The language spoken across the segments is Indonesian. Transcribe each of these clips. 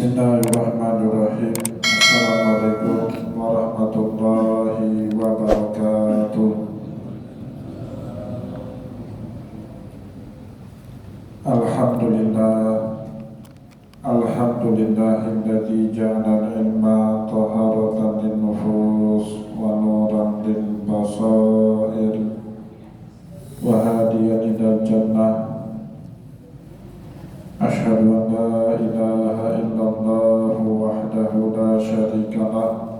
Bismillahirrahmanirrahim. Assalamualaikum warahmatullahi wabarakatuh. Alhamdulillah, alhamdulillahilladzi ja'ala al-ilma taharatan lin-nufus wa nuran lil-basair wa hadiyan ilal jannah. Asyhadu an la ilaha illallah wahdahu la syarika lah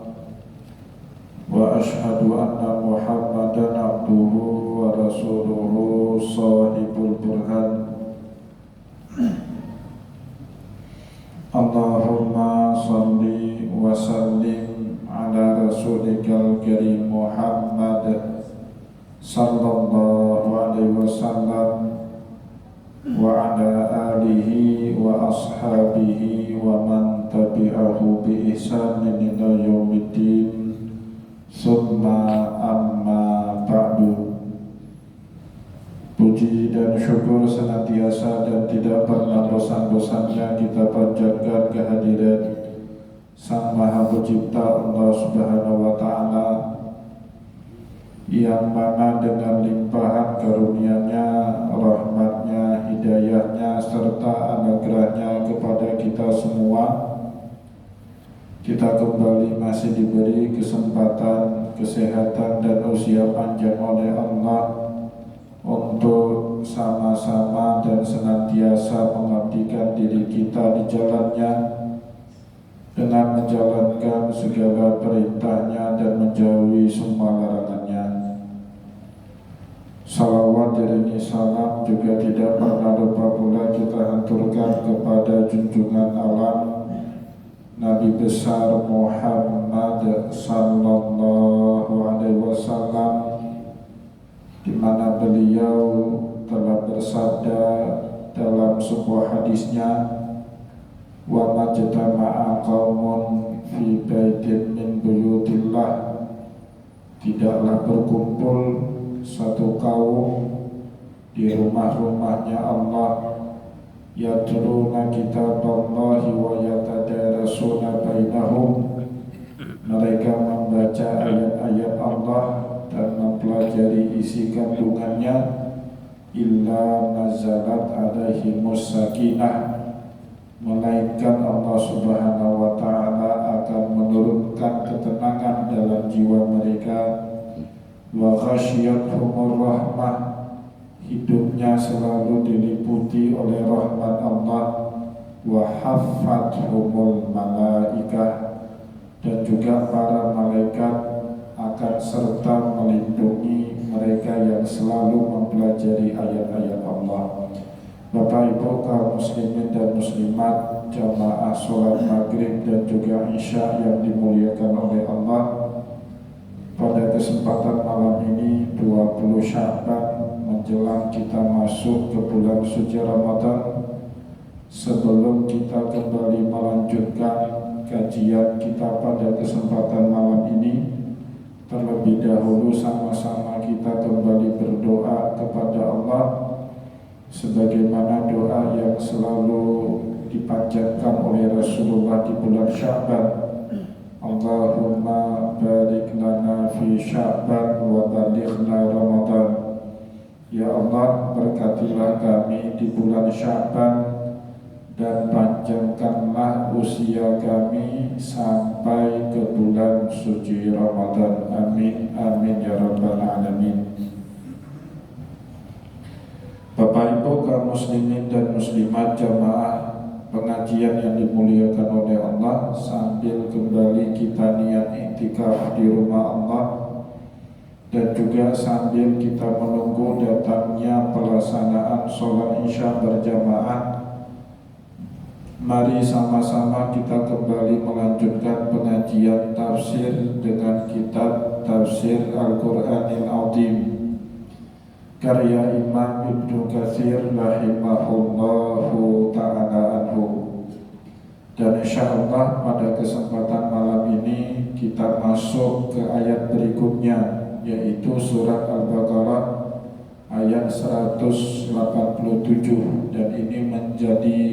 wa asyhadu anna Muhammadan abduhu wa rasuluhu sahibul burhan. Allahumma salli wa sallim ala rasulikal karim Muhammad sallallahu alaihi wasallam wa ala alihi wa ashabihi wa man tabi'ahu bi ihsanin ila yaumiddin. Summa amma ba'du. Puji dan syukur senantiasa dan tidak pernah bosan-bosannya kita panjatkan kehadiran Sang Maha Pencipta Allah Subhanahu wa Ta'ala, yang mana dengan limpahan karunia-Nya, rahmat-Nya, hidayah-Nya, serta anugerah-Nya kepada kita semua, kita kembali masih diberi kesempatan, kesehatan, dan usia panjang oleh Allah untuk sama-sama dan senantiasa mengabdikan diri kita di jalan-Nya dengan menjalankan segala perintah-Nya dan menjauhi semua larangan-Nya. Salawat diri salam juga tidak pernah lupa pula kita haturkan kepada junjungan alam Nabi besar Muhammad sallallahu alaihi wasallam, di mana beliau telah bersabda dalam sebuah hadisnya, wa majtama'a qaumun fi baitin min buyutillah, tidaklah berkumpul satu kaum di rumah-rumahnya Allah, yatluna kitaballahi wa yatadarasuna bainahum, mereka membaca ayat-ayat Allah dan mempelajari isi kandungannya, illa nazalat alaihimus sakinah, melainkan Allah Subhanahu wa Ta'ala akan menurunkan ketenangan dalam jiwa mereka, wa ghasyiyatuhumur rahmah, hidupnya selalu diliputi oleh rahmat Allah, wa haffathumul malaikah, dan juga para malaikat akan serta melindungi mereka yang selalu mempelajari ayat-ayat Allah. Bapak Ibu kaum muslimin dan muslimat, jamaah sholat maghrib dan juga isya yang dimuliakan oleh Allah, pada kesempatan malam ini 20 Sya'ban menjelang kita masuk ke bulan suci Ramadan, sebelum kita kembali melanjutkan kajian kita pada kesempatan malam ini, terlebih dahulu sama-sama kita kembali berdoa kepada Allah sebagaimana doa yang selalu dipanjatkan oleh Rasulullah di bulan Sya'ban. Allahumma barik lana fi Sya'ban wa balighna Ramadan. Ya Allah, berkatilah kami di bulan Sya'ban dan panjangkanlah usia kami sampai ke bulan suci Ramadan. Amin, amin ya rabbal alamin. Bapak Ibu kaum muslimin dan muslimat, jamaah pengajian yang dimuliakan oleh Allah, sambil kembali kita niat iktikaf di rumah Allah dan juga sambil kita menunggu datangnya pelaksanaan sholat isya berjamaah, mari sama-sama kita kembali melanjutkan pengajian tafsir dengan kitab Tafsir Al-Quranil Azim karya Imam Ibnu Katsir rahimahullahu ta'ala anhu. Dan insyaallah pada kesempatan malam ini kita masuk ke ayat berikutnya, yaitu surat Al-Baqarah ayat 187, dan ini menjadi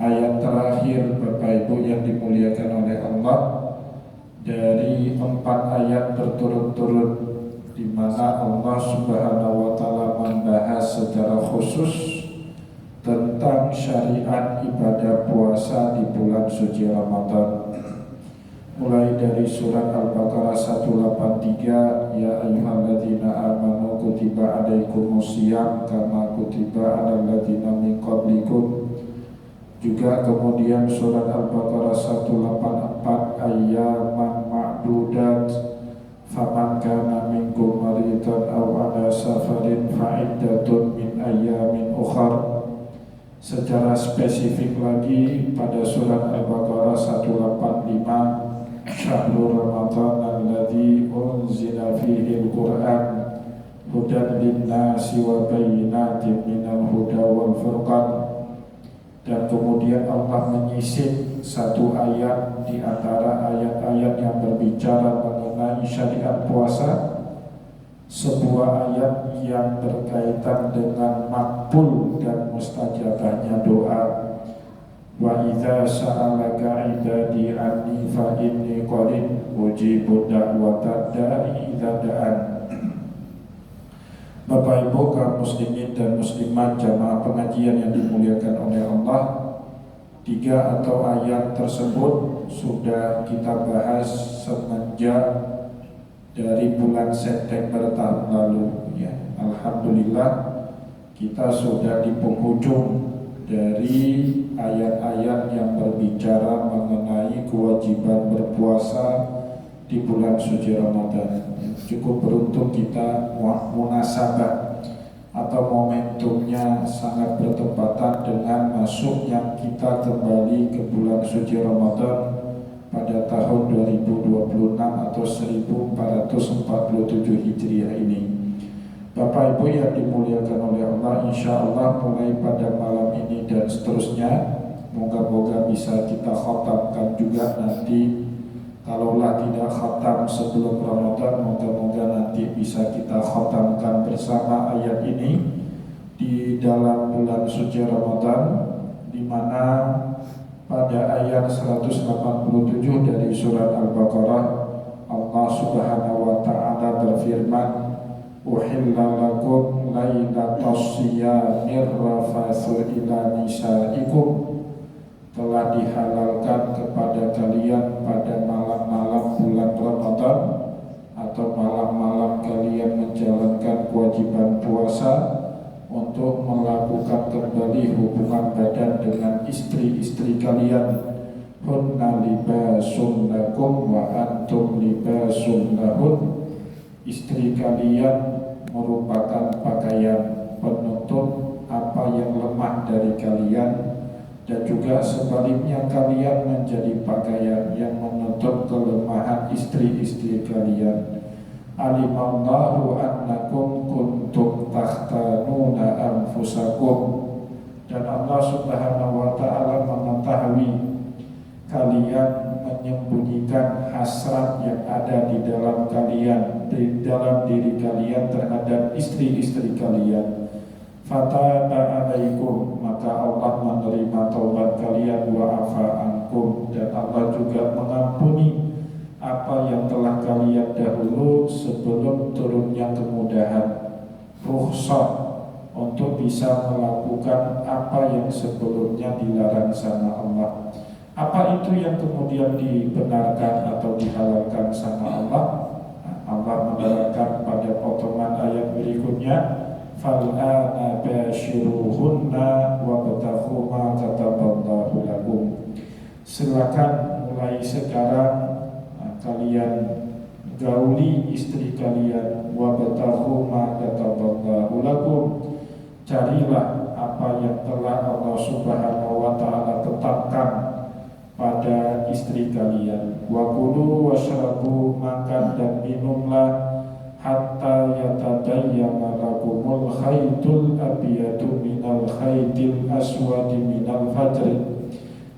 ayat yang terakhir Bapak Ibu yang dimuliakan oleh Allah, dari 4 ayat berturut-turut di mana Allah Subhanahu wa taala membahas secara khusus tentang syariat ibadah puasa di bulan suci Ramadan. Mulai dari surat Al-Baqarah 183, ya ayyuhalladzina amanu kutiba alaikumusiyam kama kutiba alal ladzina min qablikum. Juga kemudian surat Al-Baqarah 184, ayyaman ma'dudat faman kana minkum maridan aw ala safarin fa'iddatun min ayyamin ukhar. Secara spesifik lagi pada surat Al-Baqarah 185, syahrul Ramadan alladzi unzila fihi al-Qur'an hudan lin-nasi wa bayyinatin minal huda wal furqan. Dan kemudian Allah menyisip satu ayat di antara ayat-ayat yang berbicara mengenai syariat puasa, sebuah ayat yang berkaitan dengan makbul dan mustajabahnya doa. Wa idza sa'alaka 'ibadi anni fa inni qarib ujibu da'watad da'i idza da'an. Bapak Ibu kaum muslimin dan muslimat jamaah pengajian yang dimuliakan oleh Allah, 3 atau ayat tersebut sudah kita bahas semenjak dari bulan September tahun lalu ya. Alhamdulillah kita sudah di penghujung dari ayat-ayat yang berbicara mengenai kewajiban berpuasa di bulan suci Ramadan. Cukup beruntung kita munasabah atau momentumnya sangat bertepatan dengan masuknya kita kembali ke bulan suci Ramadan pada tahun 2026 atau 1447 Hijriah ini. Bapak Ibu yang dimuliakan oleh Allah, insya Allah mulai pada malam ini dan seterusnya, moga-moga bisa kita khatamkan juga nanti. Kalaulah tidak khatam sebelum Ramadan, moga-moga nanti bisa kita khatamkan bersama ayat ini di dalam bulan suci Ramadan, di mana pada ayat 187 dari surat Al-Baqarah Allah Subhanahu wa taala berfirman, uhilla lakum lailatas siyamir rafatsu ila nisaikum. Telah dihalalkan kepada kalian pada malam-malam bulan Ramadan atau malam-malam kalian menjalankan kewajiban puasa untuk melakukan kembali hubungan badan dengan istri-istri kalian. Hunna libasun lakum wa antum libasun lahun. Istri kalian merupakan pakaian penutup apa yang lemah dari kalian, dan juga sebaliknya kalian menjadi pakaian yang menutup kelemahan istri-istri kalian. Alimallahu annakum kuntum takhtanuna anfusakum. Dan Allah Subhanahu wa taala mengetahui kalian menyembunyikan hasrat yang ada di dalam kalian, di dalam diri kalian terhadap istri-istri kalian. Fataba alaikum, maka Allah menerima taubat kalian, wa afa ankum, dan Allah juga mengampuni apa yang telah kalian dahulu sebelum turunnya kemudahan, rukhsah untuk bisa melakukan apa yang sebelumnya dilarang sama Allah. Apa itu yang kemudian dibenarkan atau dihalalkan sama Allah? Allah menerangkan pada potongan ayat berikutnya, fal'ana bashiruhunna wabtaghu ma kataballahu lakum. Silakan mulai sekarang kalian gauli istri kalian, wabtaghu ma kataballahu lakum. Carilah apa yang telah Allah Subhanahu wa taala tetapkan pada istri kalian. Wa kulu washrabu, makan dan minumlah, hatta yatabayyana lakumul khaytul abyadu minal khaytil aswadi minal fajr,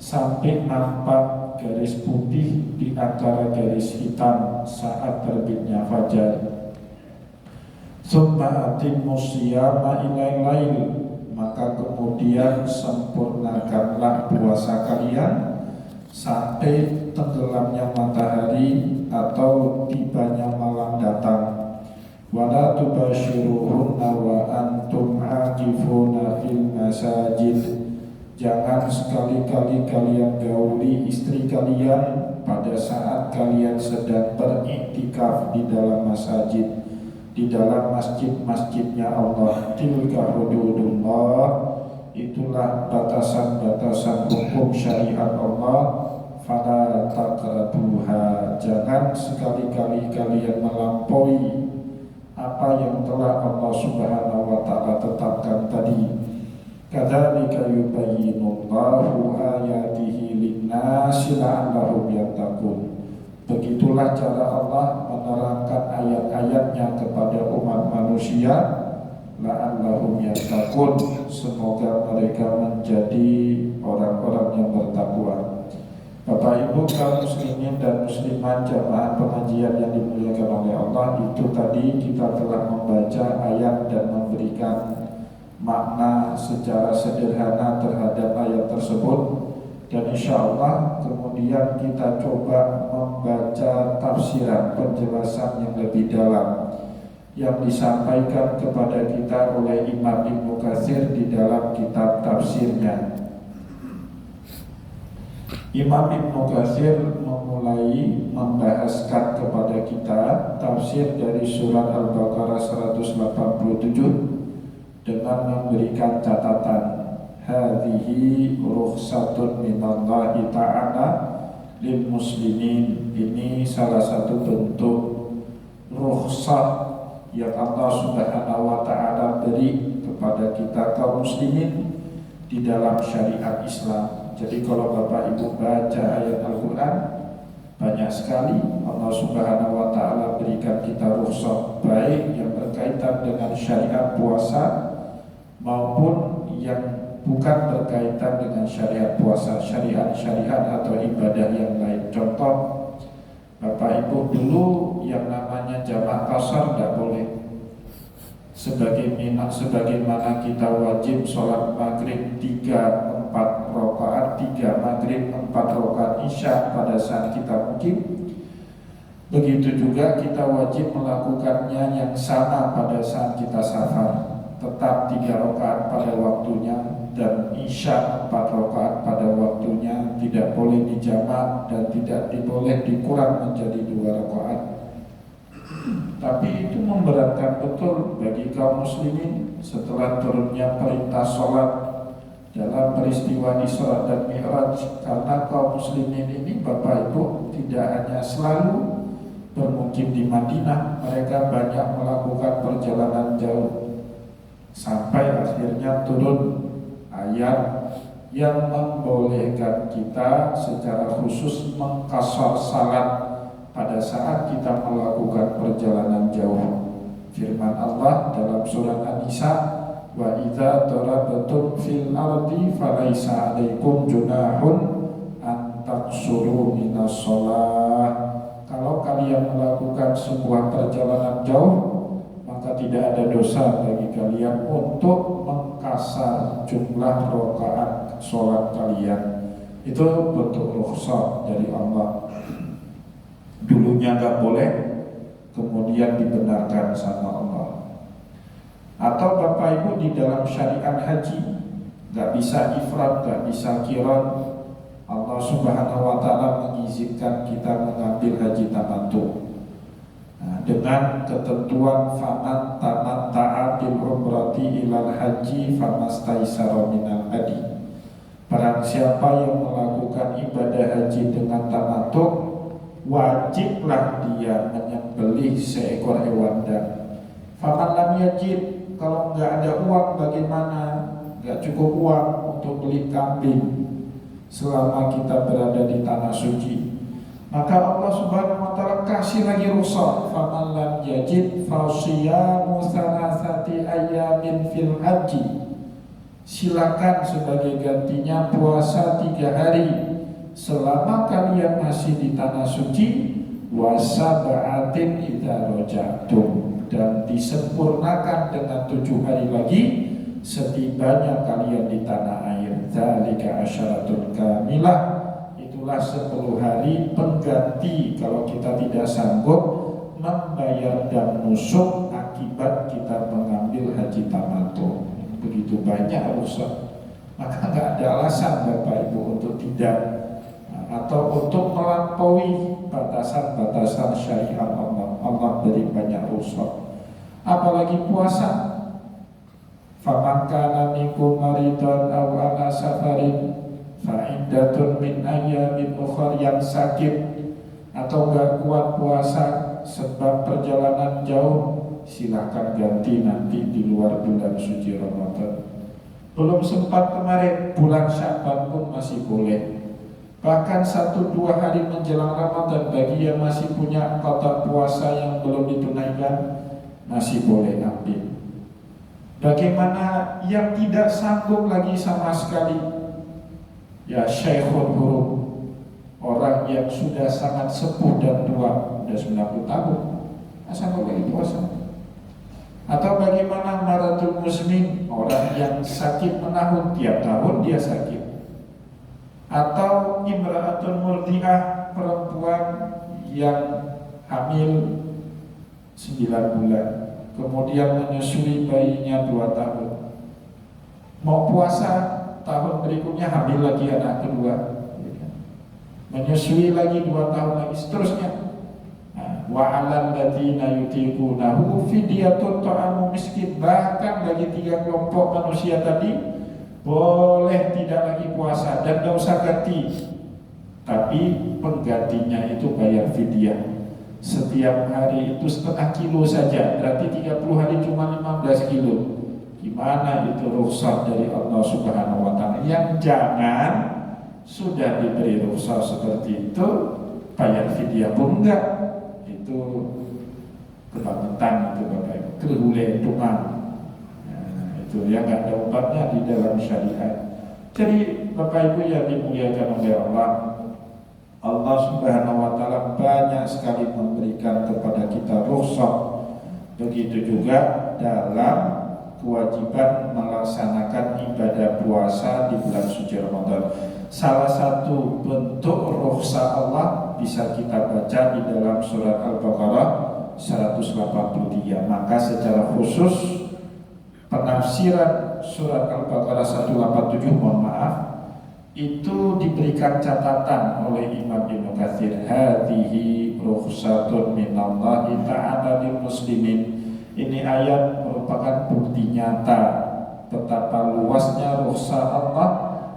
sampai nampak garis putih di antara garis hitam saat terbitnya fajar. Tsumma atimmus siyama ilal lail, maka kemudian sempurna sempurnakanlah puasa kalian sampai tenggelamnya matahari atau tibanya malam datang. Wala tubashiruhunna wa antum aqifuna fil masajid. Jangan sekali-kali kalian gauli istri kalian pada saat kalian sedang beriktikaf di dalam masjid, di dalam masjid-masjidnya Allah. Tilka hududullah, itulah batasan-batasan hukum syariat Allah. Fala taqrabuha, jangan sekali-kali kalian melampaui apa yang telah Allah Subhanahu wa taala tetapkan tadi. Kadzalika yubayyinullahu ayatihi lin-nasi la'allahum yattaqun. Begitulah cara Allah menerangkan ayat-ayatnya kepada umat manusia, la'allahum yattaqun, semoga mereka menjadi orang-orang yang bertakwa. Bapak Ibu kaum muslimin dan muslimat jamaah pengajian yang dimuliakan oleh Allah, itu tadi kita telah membaca ayat dan memberikan makna secara sederhana terhadap ayat tersebut, dan insya Allah kemudian kita coba membaca tafsiran, penjelasan yang lebih dalam yang disampaikan kepada kita oleh Imam Ibnu Katsir di dalam kitab tafsirnya. Imam Ibnu Katsir memulai membahaskan kepada kita tafsir dari surat Al-Baqarah 187 dengan memberikan catatan, hadhihi rukhsatun minallahi ta'ala lil muslimin. Ini salah satu bentuk rukhsah yang Allah Subhanahu wa taala beri kepada kita kaum muslimin di dalam syariat Islam. Jadi kalau Bapak Ibu baca ayat Al-Quran, banyak sekali Allah Subhanahu wa taala berikan kita rukhsah, baik yang berkaitan dengan syariat puasa maupun yang bukan berkaitan dengan syariat puasa, syariat-syariat atau ibadah yang lain. Contoh, Bapak Ibu, dulu yang namanya jamak qashar tidak boleh. Sebagaimana kita wajib sholat maghrib 3-4 rakaat, 3 maghrib 4 rakaat isya pada saat kita mukim, begitu juga kita wajib melakukannya yang sama pada saat kita safar. Tetap 3 rakaat pada waktunya dan isya 4 rakaat pada waktunya, tidak boleh dijamak dan tidak boleh dikurang menjadi 2 rakaat. Tapi itu memberatkan betul bagi kaum muslimin setelah turunnya perintah sholat dalam peristiwa Isra dan Mi'raj, karena kaum muslimin ini Bapak Ibu tidak hanya selalu bermukim di Madinah, mereka banyak melakukan perjalanan jauh. Sampai akhirnya turun ayat yang membolehkan kita secara khusus mengqashar salat pada saat kita melakukan perjalanan jauh. Firman Allah dalam surat An-Nisa, wa idza darabtum fil ardi falaisa 'alaikum junahun an taqsuru minas shalah. Kalau kalian melakukan sebuah perjalanan jauh, maka tidak ada dosa bagi kalian untuk mengqashar jumlah rakaat sholat kalian. Itu bentuk rukhsah dari Allah. Dulunya nggak boleh, kemudian dibenarkan sama Allah. Atau Bapak Ibu di dalam syariat haji nggak bisa ifrad, nggak bisa qiran. Allah Subhanahu wa taala mengizinkan kita mengambil haji tamattu. Dengan ketentuan faman tamatta'a bil umrati ilal haji famastaisara minal hadi. Barang siapa yang melakukan ibadah haji dengan tamattu, wajiblah dia menyembelih seekor hewan dan. Faman lam yajid, kalau nggak ada uang bagaimana? Nggak cukup uang untuk beli kambing selama kita berada di tanah suci, maka Allah Subhanahu wa taala kasih lagi rukhsah, faman lam yajid fa siyamu thalathati ayamin fil haji. Silakan sebagai gantinya puasa 3 hari selama kalian masih di tanah suci, wa sab'atin idza rajatum, dan disempurnakan dengan 7 hari lagi setibanya kalian di tanah air. Dzalika asyaratul kamilah, itulah 10 hari pengganti kalau kita tidak sanggup membayar dam nusuk akibat kita mengambil haji tamattu. Begitu banyak urusan, maka nggak ada alasan Bapak Ibu untuk tidak atau untuk melampaui batasan-batasan syariat Allah. Allah beri banyak rukhsah. Apalagi puasa. Faman kana minkum maridan aw ala safarin fa iddatun min ayyamin ukhra, yang sakit atau enggak kuat puasa sebab perjalanan jauh, silakan ganti nanti di luar bulan suci Ramadan. Belum sempat kemarin, bulan Sya'ban pun masih boleh. Bahkan 1-2 hari menjelang Ramadan, bagi yang masih punya qada puasa yang belum ditunaikan, masih boleh ambil. Bagaimana yang tidak sanggup lagi sama sekali? Ya syekhul huruf, orang yang sudah sangat sepuh dan tua, sudah 90 tahun, tidak sanggup lagi puasa. Atau bagaimana maradul muslim, orang yang sakit menahun, tiap tahun dia sakit. Atau imra'atun murdi'ah, perempuan yang hamil 9 bulan, kemudian menyusui bayinya 2 tahun, mau puasa tahun berikutnya hamil lagi anak kedua, menyusui lagi 2 tahun lagi, seterusnya. Wa 'alal ladzina yutiqunahu fidyatun ta'amu miskin. Bahkan bagi 3 kelompok manusia tadi boleh tidak lagi puasa dan tidak usah ganti, tapi penggantinya itu bayar fidyah. Setiap hari itu setengah kilo saja, berarti 30 hari cuma 15 kilo. Gimana itu rukhsah dari Allah Subhanahu wa Ta'ala? Yang jangan sudah diberi rukhsah seperti itu, bayar fidyah pun enggak. Itu kebangetan itu Bapak Ibu, kelule tungan. Itu yang enggak ada obatnya di dalam syariat. Jadi Bapak Ibu yang dimuliakan oleh Allah, Allah Subhanahu wa Ta'ala banyak sekali memberikan kepada kita rukhsah. Begitu juga dalam kewajiban melaksanakan ibadah puasa di bulan suci Ramadan. Salah satu bentuk rukhsah Allah bisa kita baca di dalam surat Al-Baqarah 183. Maka secara khusus penafsiran surat Al-Baqarah 187, mohon maaf, itu diberikan catatan oleh Imam Ibnu Katsir. Hadhihi rukhsatun minallahi ta'ala lil muslimin. Ini ayat merupakan bukti nyata betapa luasnya rukhsah Allah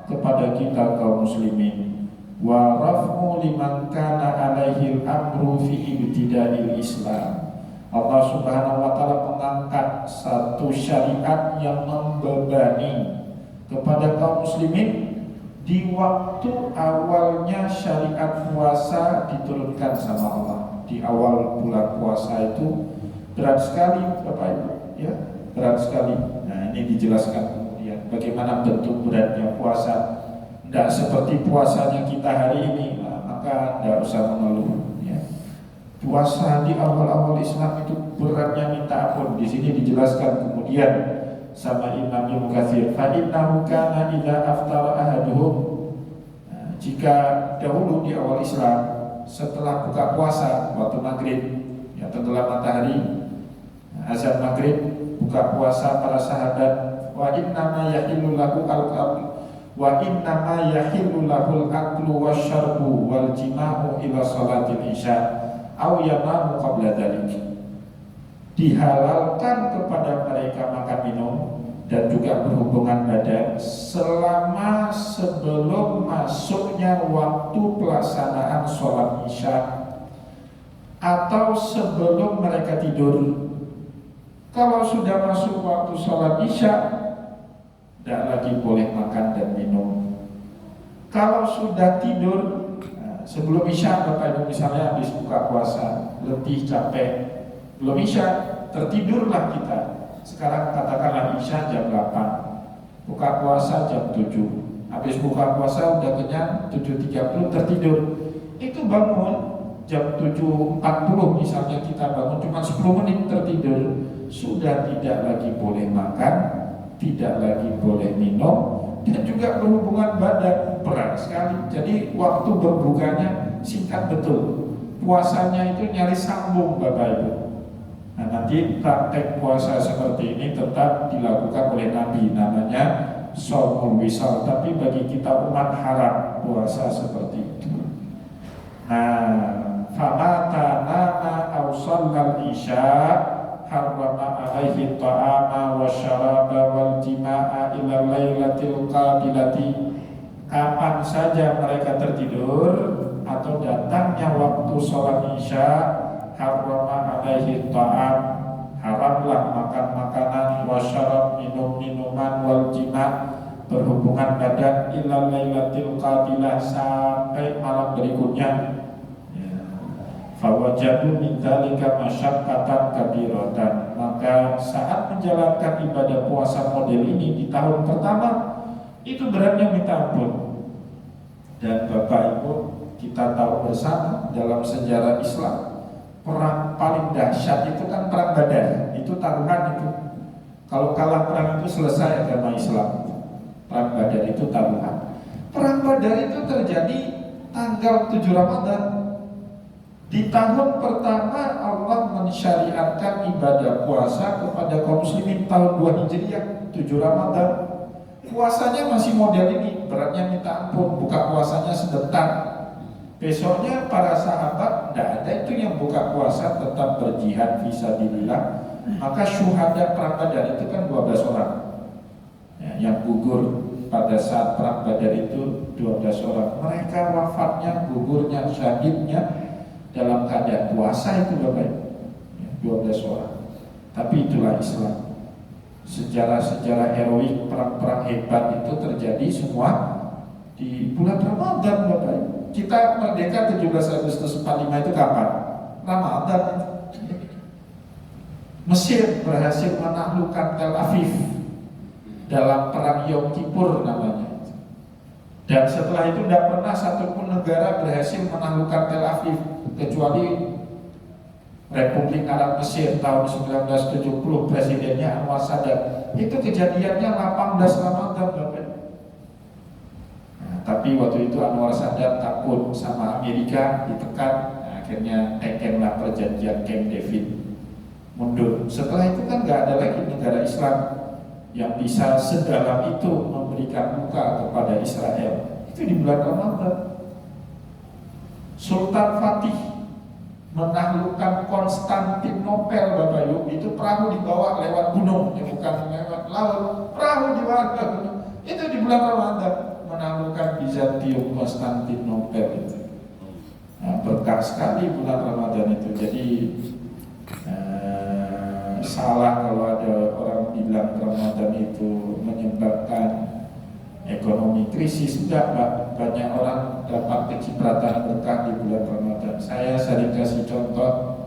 kepada kita kaum muslimin. Wa raf'u liman kana alaihi al-amru fi ibtida'il Islam. Allah Subhanahu wa Ta'ala mengangkat satu syariat yang membebani kepada kaum muslimin di waktu awalnya syariat puasa diturunkan sama Allah. Di awal bulan puasa itu berat sekali Bapak Ibu, ya, berat sekali. Nah, ini dijelaskan kemudian bagaimana bentuk beratnya puasa. Tidak seperti puasanya kita hari ini, maka tidak usah mengeluh, ya. Puasa di awal-awal Islam itu beratnya minta ampun. Di sini dijelaskan kemudian sama Imam Ibnu Katsir, fa innahu kana idza aftara ahaduhum. Jika dahulu di awal Islam setelah buka puasa waktu maghrib, ya tenggelam matahari, azan maghrib, buka puasa para sahabat, wa innama yahillu lahu wa innama yahillu lahul aklu wasyarbu wal jima'u ila salatil isya aw yanamu qabla dzalik. Dihalalkan kepada mereka makan minum dan juga berhubungan badan selama sebelum masuknya waktu pelaksanaan sholat isya atau sebelum mereka tidur. Kalau sudah masuk waktu sholat isya, tidak lagi boleh makan dan minum. Kalau sudah tidur, sebelum isya, Bapak Ibu misalnya habis buka puasa, letih, capek, belum isya, tertidurlah kita. Sekarang katakanlah isya jam 8, buka puasa jam 7. Habis buka puasa udah kenyang, 7.30 tertidur. Itu bangun jam 7.40 misalnya, kita bangun cuma 10 menit tertidur, sudah tidak lagi boleh makan tidak lagi boleh minum, dan juga berhubungan badan berat sekali. Jadi waktu berbukanya singkat betul, puasanya itu nyaris sambung Bapak Ibu. Nah, nanti praktek puasa seperti ini tetap dilakukan oleh Nabi, namanya shaumul wisal. Tapi bagi kita umat haram puasa seperti itu. Nah, famata nama aw shallal isya harrama alaihi ta'ama wa syaraba wal jima'a ila lailatil qabilati. Kapan saja mereka tertidur atau datangnya waktu sholat isya, harrama alaihi ta'am, haramlah makan makanan, wa syarab, minum minuman, wal jima', berhubungan badan, ila lailatil qabilah, sampai malam berikutnya. Fawajadu min dzalika masyaqqatan kabiratan. Maka saat menjalankan ibadah puasa model ini di tahun pertama, itu beratnya minta ampun. Dan Bapak Ibu, kita tahu bersama dalam sejarah Islam, perang paling dahsyat itu kan perang Badar. Itu taruhan itu. Kalau kalah perang itu selesai agama Islam. Perang Badar itu taruhan. Perang Badar itu terjadi tanggal 7 Ramadan. Di tahun pertama Allah mensyariatkan ibadah puasa kepada kaum muslimin tahun 2 Hijriah, 7 Ramadan. Puasanya masih model ini, beratnya minta ampun, buka puasanya sebentar. Besoknya para sahabat tidak ada itu yang buka puasa, tetap berjihad fisabilillah. Maka syuhada perang Badar itu kan 12 orang ya, yang gugur pada saat perang Badar itu 12 orang. Mereka wafatnya, gugurnya, syahidnya dalam keadaan puasa itu Bapak ya, 12 orang. Tapi itulah Islam. Sejarah-sejarah heroik, perang-perang hebat itu terjadi semua di bulan Ramadan Bapak. Kita merdeka 17 Agustus 45 itu kapan? Ramadan. Mesir berhasil menaklukkan Tel Aviv dalam perang Yom Kippur namanya. Dan setelah itu tidak pernah satupun negara berhasil menaklukkan Tel Aviv kecuali Republik Arab Mesir tahun 1970, presidennya Anwar Sadat. Itu kejadiannya 18 Ramadan Bapak. Nah, tapi waktu itu Anwar Sadat takut sama Amerika, ditekan, nah, akhirnya tekenlah perjanjian Camp David, mundur. Setelah itu kan nggak ada lagi negara Islam yang bisa sedalam itu memberikan muka kepada Israel. Itu di bulan Ramadan. Sultan Fatih menaklukkan Konstantinopel Bapak Ibu, itu perahu dibawa lewat gunung, ya bukan lewat laut, perahu dibawa lewat gunung. Itu di bulan Ramadan menaklukkan Bizantium, Konstantinopel itu. Nah, berkah sekali bulan Ramadan itu. Jadi salah kalau ada orang bilang Ramadan itu menyebabkan ekonomi krisis. Enggak Pak, banyak orang dapat kecipratan berkah di bulan Ramadan. Saya sering kasih contoh,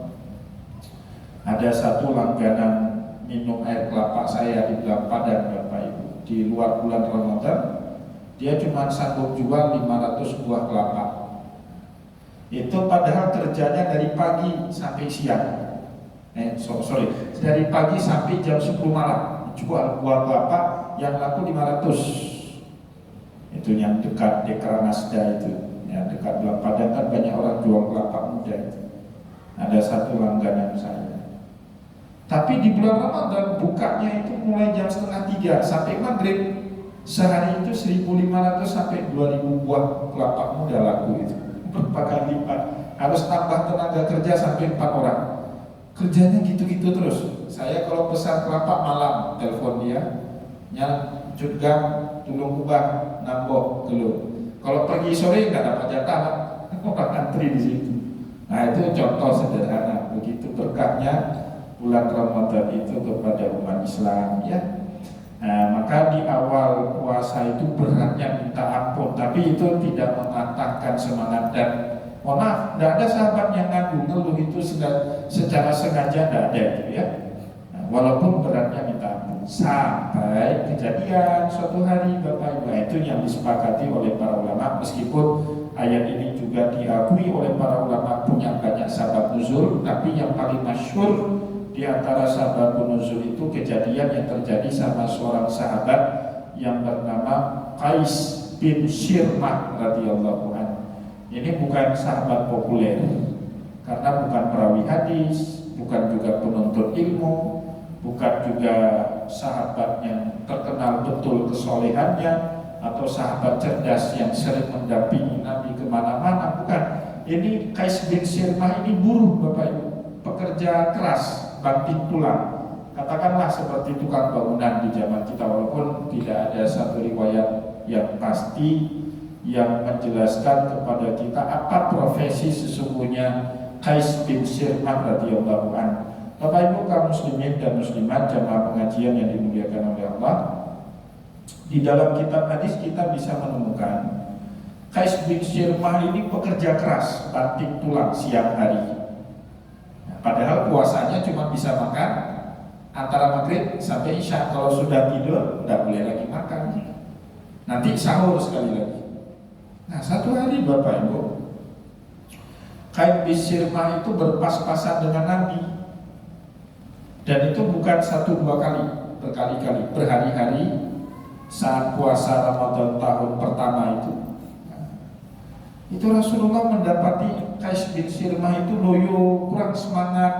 ada satu langganan minum air kelapa saya di bulan Padang Bapak Ibu. Di luar bulan Ramadan dia cuma sanggup jual 500 buah kelapa. Itu padahal kerjanya dari pagi sampai siang. Dari pagi sampai jam 10 malam jual buah kelapa yang laku 500. Itu yang dekat Dekranasda itu, ya, dekat Belang Padang kan banyak orang jual kelapa muda itu. Ada satu langganan saya. Tapi di bulan Ramadan bukanya itu mulai jam 2:30 sampai maghrib. Sehari itu 1.500 sampai 2.000 buah kelapa muda laku itu. Berapa lipat. Harus tambah tenaga kerja sampai 4 orang. Kerjanya gitu-gitu terus. Saya kalau pesan kelapa malam telepon dia, juga tulung ubah nambah telur. Kalau pergi sore nggak dapat jatah, orang antri di situ. Nah itu contoh sederhana. Begitu berkahnya bulan Ramadan itu kepada umat Islam ya. Nah, maka di awal puasa itu beratnya minta ampun, tapi itu tidak mematahkan semangat. Dan mohon maaf, tidak ada sahabat yang ngeluh itu secara sengaja, tidak ada itu ya. Nah, walaupun beratnya minta ampun, sampai kejadian suatu hari Bapak Ibu, itu yang disepakati oleh para ulama. Meskipun ayat ini juga diakui oleh para ulama punya banyak sabab nuzul, tapi yang paling masyhur di antara sabab nuzul itu kejadian yang terjadi sama seorang sahabat yang bernama Qais bin Syirmah radhiyallahu anhu. Ini bukan sahabat populer karena bukan perawi hadis, bukan juga penuntut ilmu, bukan juga sahabat yang terkenal betul kesolehannya atau sahabat cerdas yang sering mendampingi Nabi kemana-mana, bukan. Ini Qais bin Syirmah ini buruh Bapak Ibu, pekerja keras, banting tulang. Katakanlah seperti tukang bangunan di zaman kita, walaupun tidak ada satu riwayat yang pasti yang menjelaskan kepada kita apa profesi sesungguhnya Qais bin Syirmah radhiyallahu anhu. Bapak Ibu kaum muslimin dan muslimat jamaah pengajian yang dimuliakan oleh Allah, di dalam kitab hadis kita bisa menemukan Qais bin Syirmah ini pekerja keras, banting tulang siang hari. Padahal puasanya cuma bisa makan antara maghrib sampai isya. Kalau sudah tidur, tidak boleh lagi makan. Nanti sahur sekali lagi. Nah, satu hari Bapak Ibu, Qais bin Syirmah itu berpas-pasan dengan Nabi. Dan itu bukan satu dua kali, berkali-kali, berhari-hari saat puasa Ramadan tahun pertama itu. Itu Rasulullah mendapati Qais bin Syirmah itu loyo, kurang semangat,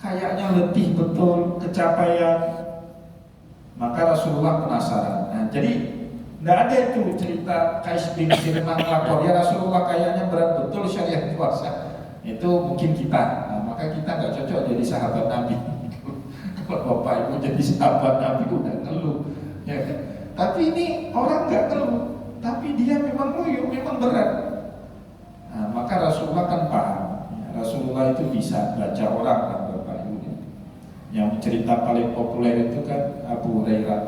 kayaknya letih betul, kecapean. Maka Rasulullah penasaran. Nah, jadi tidak ada itu cerita Qais bin Syirmah lapor, ya Rasulullah kayaknya berat betul syariat puasa. Itu mungkin kita. Nah, maka kita nggak cocok jadi sahabat Nabi. Kalau Bapak Ibu jadi sahabat Nabi udah ngeluh, ya kan? Tapi ini orang nggak ngeluh, tapi dia memang loyo, memang berat. Nah, maka Rasulullah kan paham. Rasulullah itu bisa baca orang kan Bapak Ibu. Yang cerita paling populer itu kan Abu Hurairah.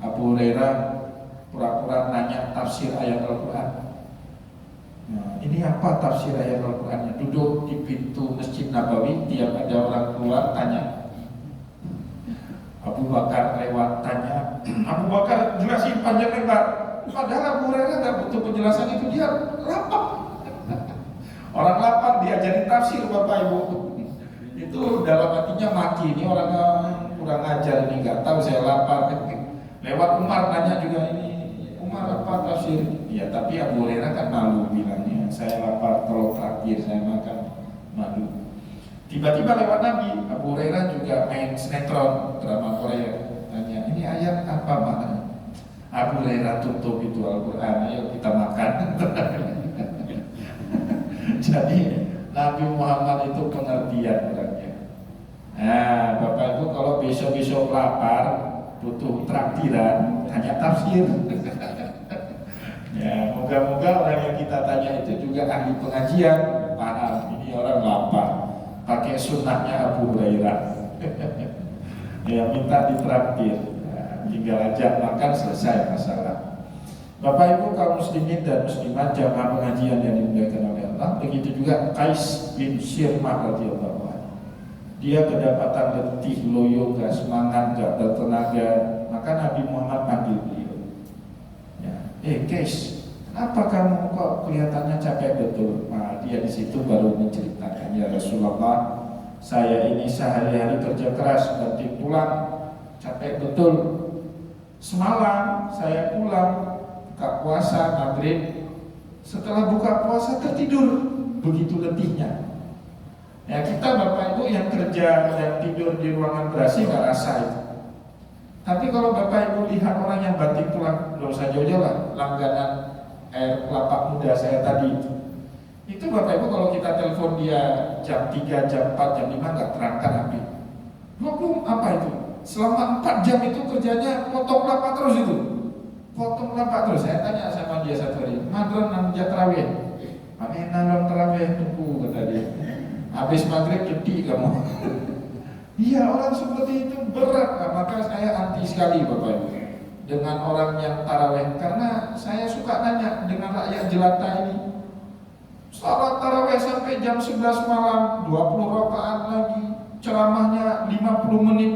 Abu Hurairah pura-pura nanya tafsir ayat Al-Quran. Nah, ini apa tafsir ayat Al-Qurannya? Duduk di pintu Masjid Nabawi, tiap ada orang keluar tanya. Abu Bakar lewat tanya, Abu Bakar jelasin panjang lebar. Padahal Abu Hurairah nggak butuh penjelasan itu, dia lapar. Orang lapar diajarin tafsir Bapak Ibu. Itu dalam hatinya maki, ini orang kurang ajar, ini nggak tahu saya lapar. Lewat Umar nanya juga, ini Umar apa tafsir? Ya tapi Abu Hurairah kan malu bilangnya, saya lapar, tolong traktir saya makan, malu. Tiba-tiba lewat Nabi, Abu Hurairah juga main sinetron drama Korea. Tanya, ini ayat apa maknanya? Abu Hurairah tutup itu Al-Quran, ayo kita makan. Jadi Nabi Muhammad itu pengertian orangnya. Nah, Bapak Ibu kalau besok-besok lapar, butuh traktiran, tanya tafsir. Ya, moga-moga orang yang kita tanya itu juga ahli pengajian, paham. Ini orang lapar, pakai sunnahnya Abu Hurairah. Ya, minta ditraktir, ya, tinggal ajak makan selesai masalah. Bapak Ibu kaum muslimin dan muslimat jamaah pengajian yang dimuliakan oleh Allah, begitu juga Qais bin Syirmah radhiyallahu anhu. Dia kedapatan letih, loyo, gak semangat, gak bertenaga. Maka Nabi Muhammad panggil beliau. Ya, Qais, kenapa kamu kok kelihatannya capek betul? Nah, dia di situ baru menceritakan, ya Rasulullah, saya ini sehari-hari kerja keras, banting tulang, capek betul. Semalam saya pulang buka puasa maghrib, setelah buka puasa tertidur, begitu letihnya. Ya kita Bapak Ibu yang kerja dan tidur di ruangan berasi nggak rasa itu. Tapi kalau Bapak Ibu lihat orang yang banting tulang, nggak usah jauh-jauh lah, langganan air kelapa muda saya tadi itu Bapak Ibu kalau kita telepon dia jam 3, jam 4, jam 5 nggak terangkat HP. Belum apa itu? Selama 4 jam itu kerjanya potong kelapa terus itu. Potong kelapa terus. Saya tanya sama dia satu hari, madron namanya terawih. Mana nalon terawih tunggu kata dia. Habis maghrib jadi kamu. Iya orang seperti itu berat. Nah, maka saya anti sekali Bapak Ibu dengan orang yang tarawih, karena saya suka nanya dengan rakyat jelata ini. Salat tarawih sampai jam 11 malam, 20 rakaat lagi, ceramahnya 50 menit.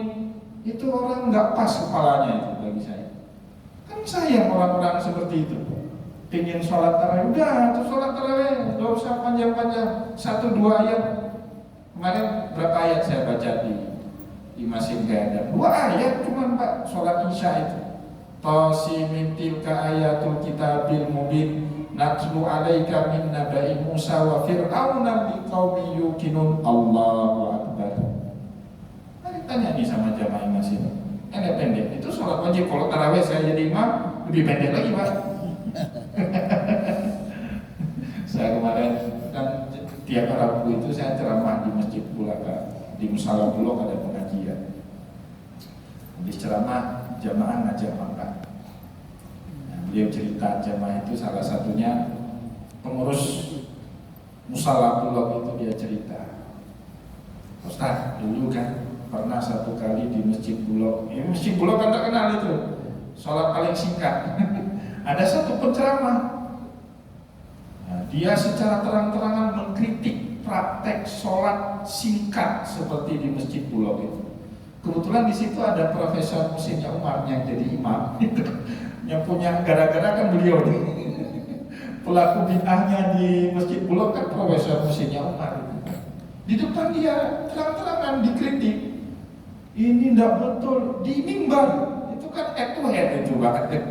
Itu orang nggak pas kepalanya itu bagi saya. Kan sayang orang-orang seperti itu. Pengen sholat tarawih, udah tuh sholat tarawih, nggak usah panjang-panjang, 1-2 ayat, Kemarin berapa ayat saya baca di mesin ganda? 2 ayat cuma Pak, sholat isya itu. Tasimin tilka ayatul kitabil mubin natlu alaika min nabai Musa wa fir'auna biqaumi yuqinun. Allahu akbar. Mari tanya nih sama jamaah masih. Pendek, itu sholat wajib. Kalau tarawih saya jadi imam lebih pendek lagi Pak. Saya kemarin kan tiap Rabu itu saya ceramah di masjid Bulak, di Musala Bulog ada pengajian. Habis ceramah jamaah ngajak makan. Nah, beliau cerita jamaah itu salah satunya pengurus Musala Bulog itu dia cerita. Ustaz, dulu kan pernah satu kali di masjid Bulog. Masjid Bulog kan terkenal itu, sholat paling singkat. Ada satu penceramah. Dia secara terang-terangan mengkritik praktek sholat singkat seperti di masjid Bulog itu. Kebetulan di situ ada Profesor Musinnya Umar yang jadi imam. Yang punya gara-gara kan beliau nih. Pelaku bid'ahnya di masjid Bulog kan Profesor Musinnya Umar. Di depan dia terang-terangan dikritik. Ini tidak betul di mimbar. Itu kan head to head itu banget.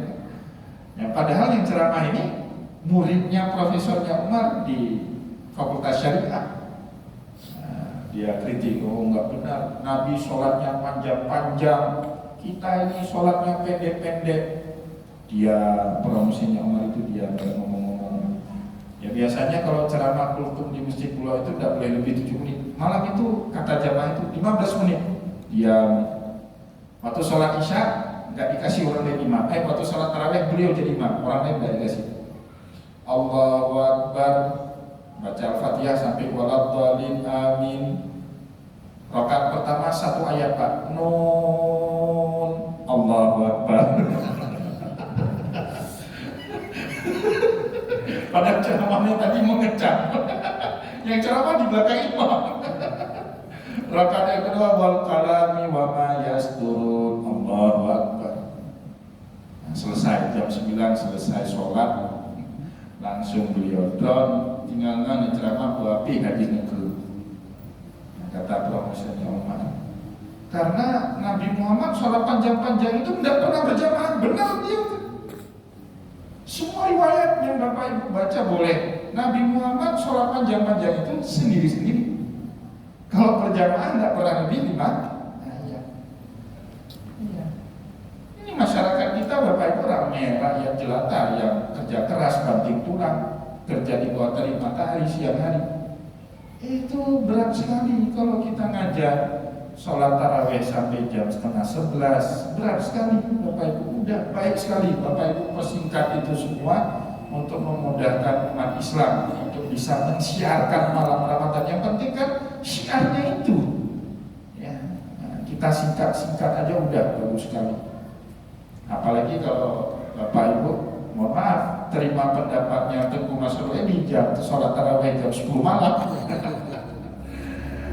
Ya, padahal yang ceramah ini muridnya Profesornya Umar di Fakultas Syariah. Nah, dia kritik, oh enggak benar, Nabi sholatnya panjang-panjang, kita ini sholatnya pendek-pendek. Dia promosinya Umar itu dia ngomong-ngomong. Ya biasanya kalau ceramah kultum di Masjid Pulau itu tidak boleh lebih 7 menit. Malam itu kata jamaah itu 15 menit. Dia waktu sholat isya nggak dikasih orang lain imam. Waktu sholat tarawih beliau jadi imam, orang lain nggak dikasih. Allahu Akbar, baca Al-Fatihah sampai waladhdallin amin. Rakaat pertama 1 ayat Pak. Nun, Allahu Akbar. Pada ceramahnya tadi mengecam. Yang ceramah di belakang imam. Rakaat yang kedua wal kalami wa ma yasturun. Allahu Akbar. Nah, selesai jam 9 selesai sholat. Langsung beliau down, tinggal ngan ceramah buapi hadis negeri. Kata Profesornya Umar, karena Nabi Muhammad sholat panjang-panjang itu tidak pernah berjamaah. Benar dia. Semua riwayat yang Bapak Ibu baca boleh. Nabi Muhammad sholat panjang-panjang itu sendiri-sendiri. Kalau berjamaah tidak pernah lebih 5. Nah, iya. Ini masyarakat kita Bapak Ibu ramai, rakyat jelata yang kerja keras, banting tulang, kerja di bawah terik matahari siang hari. Itu berat sekali kalau kita ngajar sholat tarawih sampai jam 10:30, berat sekali Bapak Ibu. Udah baik sekali Bapak Ibu persingkat itu semua untuk memudahkan umat Islam untuk bisa mensiarkan malam Ramadan. Yang penting kan syiarnya itu ya, nah, kita singkat-singkat aja udah bagus sekali. Apalagi kalau Bapak Ibu mohon maaf terima pendapatnya Tengku Masrur ini jam sholat tarawih jam 10 malam.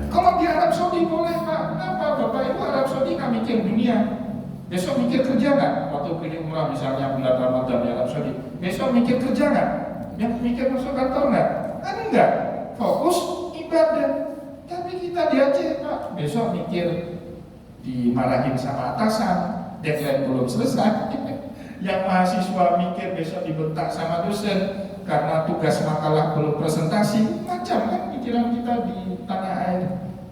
Kalau di Arab Saudi boleh Pak. Kenapa Bapak Ibu Arab Saudi nggak mikir dunia? Besok mikir kerja nggak? Waktu pergi umrah misalnya bulan Ramadan di Arab Saudi, besok mikir kerja nggak? Yang mikir masuk kantor nggak? Kan enggak. Fokus ibadah. Tapi kita di Aceh Pak, besok mikir dimarahin sama atasan, deadline belum selesai. Yang mahasiswa mikir besok dibentak sama dosen karena tugas makalah belum presentasi. Macam kan pikiran kita di tanah air.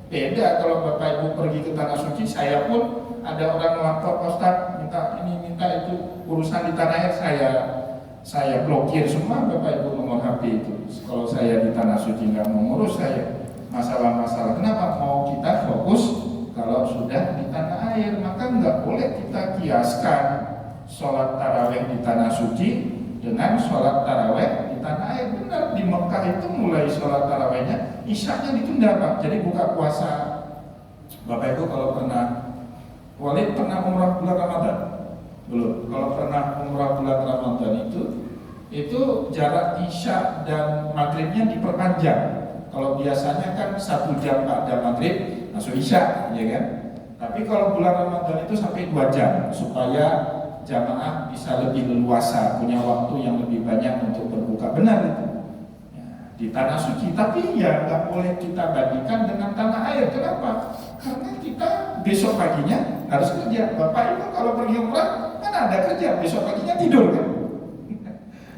Beda kalau Bapak Ibu pergi ke Tanah Suci. Saya pun ada orang lapor, Ustaz minta ini minta itu, urusan di tanah air saya blokir semua Bapak Ibu nomor HP itu. Kalau saya di Tanah Suci nggak mau ngurus saya masalah-masalah. Kenapa? Mau kita fokus kalau sudah di tanah air, maka nggak boleh kita kiaskan sholat tarawih di Tanah Suci dengan sholat tarawih di tanah air. Benar, di Mekah itu mulai sholat tarawihnya isyanya ditunda Pak, jadi buka puasa. Bapak Ibu kalau pernah Walid pernah umrah bulan Ramadan? Belum. Kalau pernah umrah bulan Ramadan itu jarak isya dan maghribnya diperpanjang. Kalau biasanya kan 1 jam pada maghrib masuk isya, ya kan? Tapi kalau bulan Ramadan itu sampai 2 jam supaya jamaah bisa lebih leluasa, punya waktu yang lebih banyak untuk berbuka. Benar itu. Ya. di tanah suci, tapi ya nggak boleh kita bandingkan dengan tanah air. Kenapa? Karena kita besok paginya harus kerja. Bapak Ibu kalau pergi umrah kan ada kerja, besok paginya tidur kan.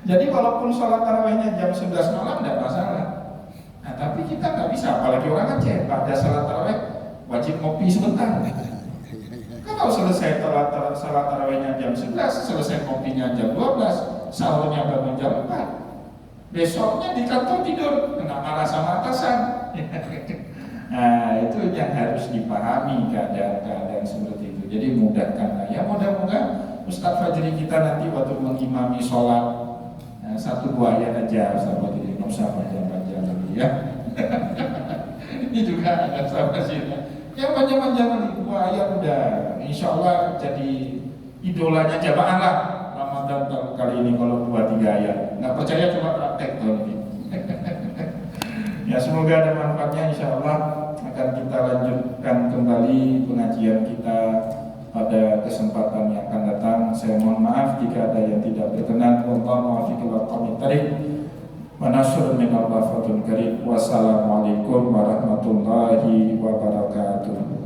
Jadi walaupun sholat tarawihnya jam 11 malam tidak masalah. Nah, tapi kita nggak bisa, apalagi orang Aceh pada sholat tarawih wajib ngopi sebentar. Kalau selesai sholat tarawihnya jam 11, selesai ngopinya jam 12, sahurnya bangun jam 4. Besoknya di kantor tidur, kena marah sama atasan. Nah, itu yang harus dipahami keadaan-keadaan seperti itu. Jadi mudahkanlah. Ya mudah-mudahan Ustadz Fajri kita nanti waktu mengimami sholat 1-2 ayat aja, sahabat ini, nggak usah panjang-panjang lagi ya. Ini juga ada sahabat sih. Yang panjang-panjang 2 ayat udah, insya Allah jadi idolanya jamaah lah. Ramadan kali ini kalau 2-3 ayat. Nggak percaya cuma praktek tahun ini. Ya semoga ada manfaatnya, insya Allah akan kita lanjutkan kembali pengajian kita pada kesempatan yang akan datang. Saya mohon maaf jika ada yang tidak berkenan. Wallahu muwaffiq ila aqwamit thoriq. Wa nasrun min Allah fatul karim. Wassalamualaikum warahmatullahi wabarakatuh.